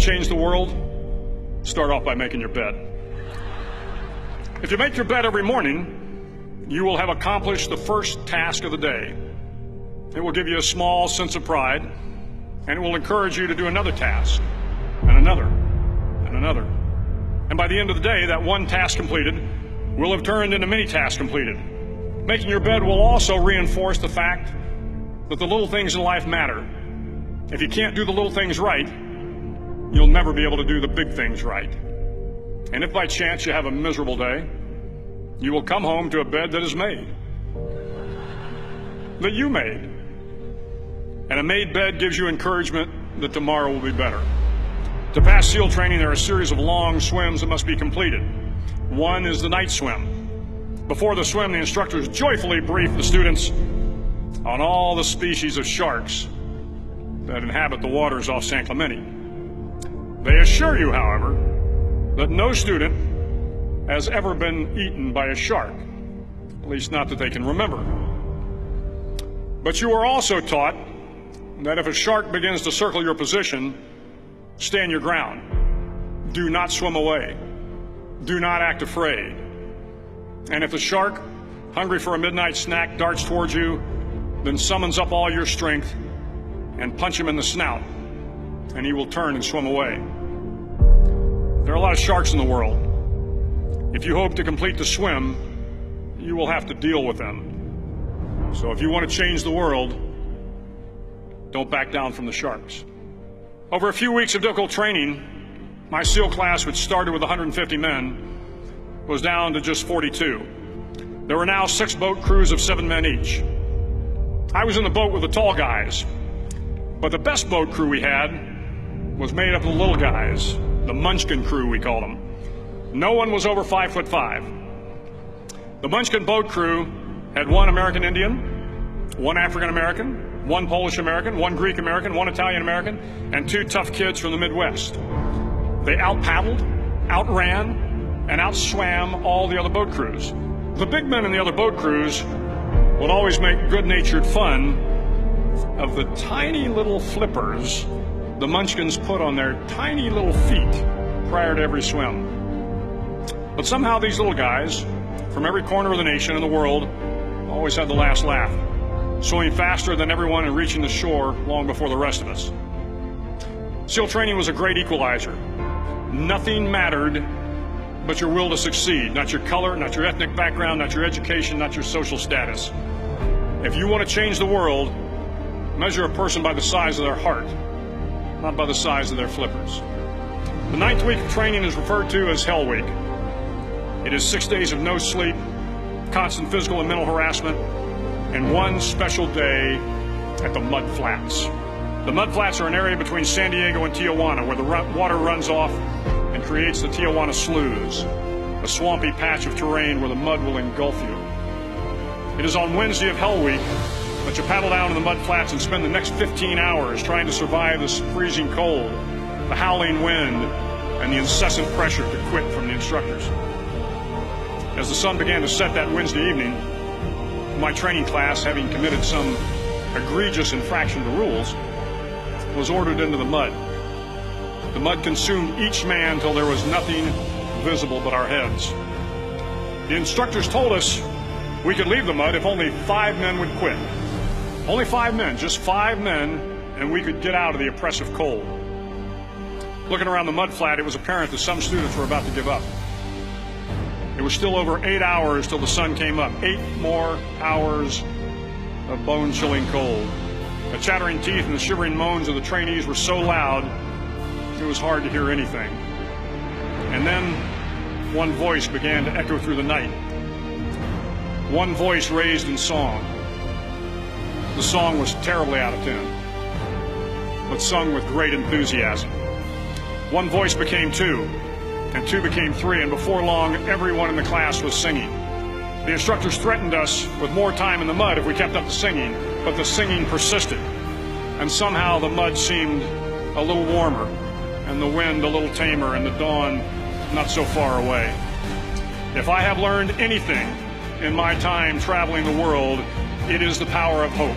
change the world, start off by making your bed. If you make your bed every morning, you will have accomplished the first task of the day. It will give you a small sense of pride, and it will encourage you to do another task, and another, and another. And by the end of the day, that one task completed will have turned into many tasks completed. Making your bed will also reinforce the fact that the little things in life matter. If you can't do the little things right, you'll never be able to do the big things right. And if by chance you have a miserable day, you will come home to a bed that is made, that you made. And a made bed gives you encouragement that tomorrow will be better. To pass SEAL training, there are a series of long swims that must be completed. One is the night swim. Before the swim, the instructors joyfully brief the students on all the species of sharks that inhabit the waters off San Clemente. They assure you, however, that no student has ever been eaten by a shark, at least not that they can remember. But you are also taught that if a shark begins to circle your position, stand your ground. Do not swim away. Do not act afraid. And if the shark, hungry for a midnight snack, darts towards you, then summons up all your strength and punch him in the snout, and he will turn and swim away. There are a lot of sharks in the world. If you hope to complete the swim, you will have to deal with them. So if you want to change the world, don't back down from the sharks. Over a few weeks of difficult training, my SEAL class, which started with 150 men, was down to just 42. There were now 6 boat crews of 7 men each. I was in the boat with the tall guys, but the best boat crew we had was made up of the little guys, the Munchkin crew, we called them. No one was over 5'5". The Munchkin boat crew had 1 American Indian, 1 African American, 1 Polish American, 1 Greek American, 1 Italian American, and 2 tough kids from the Midwest. They out-paddled, outran, and outswam all the other boat crews. The big men in the other boat crews would always make good-natured fun of the tiny little flippers the Munchkins put on their tiny little feet prior to every swim. But somehow these little guys from every corner of the nation and the world always had the last laugh, swimming faster than everyone and reaching the shore long before the rest of us. SEAL training was a great equalizer. Nothing mattered but your will to succeed, not your color, not your ethnic background, not your education, not your social status. If you want to change the world, measure a person by the size of their heart, not by the size of their flippers. The 9th week of training is referred to as Hell Week. It is 6 days of no sleep, constant physical and mental harassment, and 1 special day at the Mud Flats. The Mud Flats are an area between San Diego and Tijuana where the water runs off and creates the Tijuana Sloughs, a swampy patch of terrain where the mud will engulf you. It is on Wednesday of Hell Week that you paddle down to the Mud Flats and spend the next 15 hours trying to survive this freezing cold, the howling wind, and the incessant pressure to quit from the instructors. As the sun began to set that Wednesday evening, my training class, having committed some egregious infraction to rules, was ordered into the mud. The mud consumed each man till there was nothing visible but our heads. The instructors told us we could leave the mud if only 5 men would quit. Only 5 men, just 5 men, and we could get out of the oppressive cold. Looking around the mud flat, it was apparent that some students were about to give up. It was still over 8 hours till the sun came up. 8 more hours of bone-chilling cold. The chattering teeth and the shivering moans of the trainees were so loud, it was hard to hear anything. And then one voice began to echo through the night. One voice raised in song. The song was terribly out of tune, but sung with great enthusiasm. One voice became 2, and 2 became 3, and before long, everyone in the class was singing. The instructors threatened us with more time in the mud if we kept up the singing, but the singing persisted, and somehow the mud seemed a little warmer, and the wind a little tamer, and the dawn not so far away. If I have learned anything in my time traveling the world, it is the power of hope.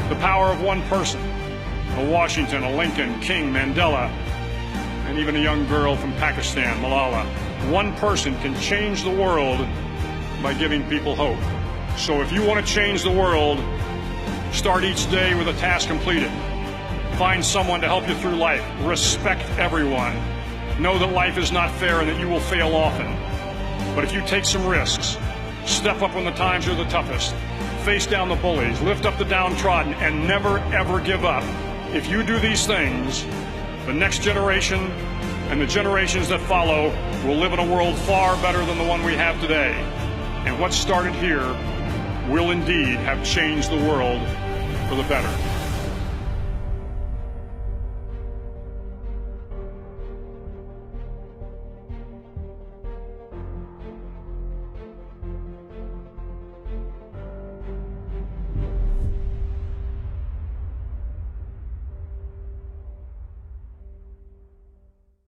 The power of one person, a Washington, a Lincoln, King, Mandela, and even a young girl from Pakistan, Malala. One person can change the world by giving people hope. So if you want to change the world, start each day with a task completed. Find someone to help you through life. Respect everyone. Know that life is not fair and that you will fail often. But if you take some risks, step up when the times are the toughest, face down the bullies, lift up the downtrodden, and never, ever give up. If you do these things, the next generation and the generations that follow will live in a world far better than the one we have today. And what started here will indeed have changed the world for the better.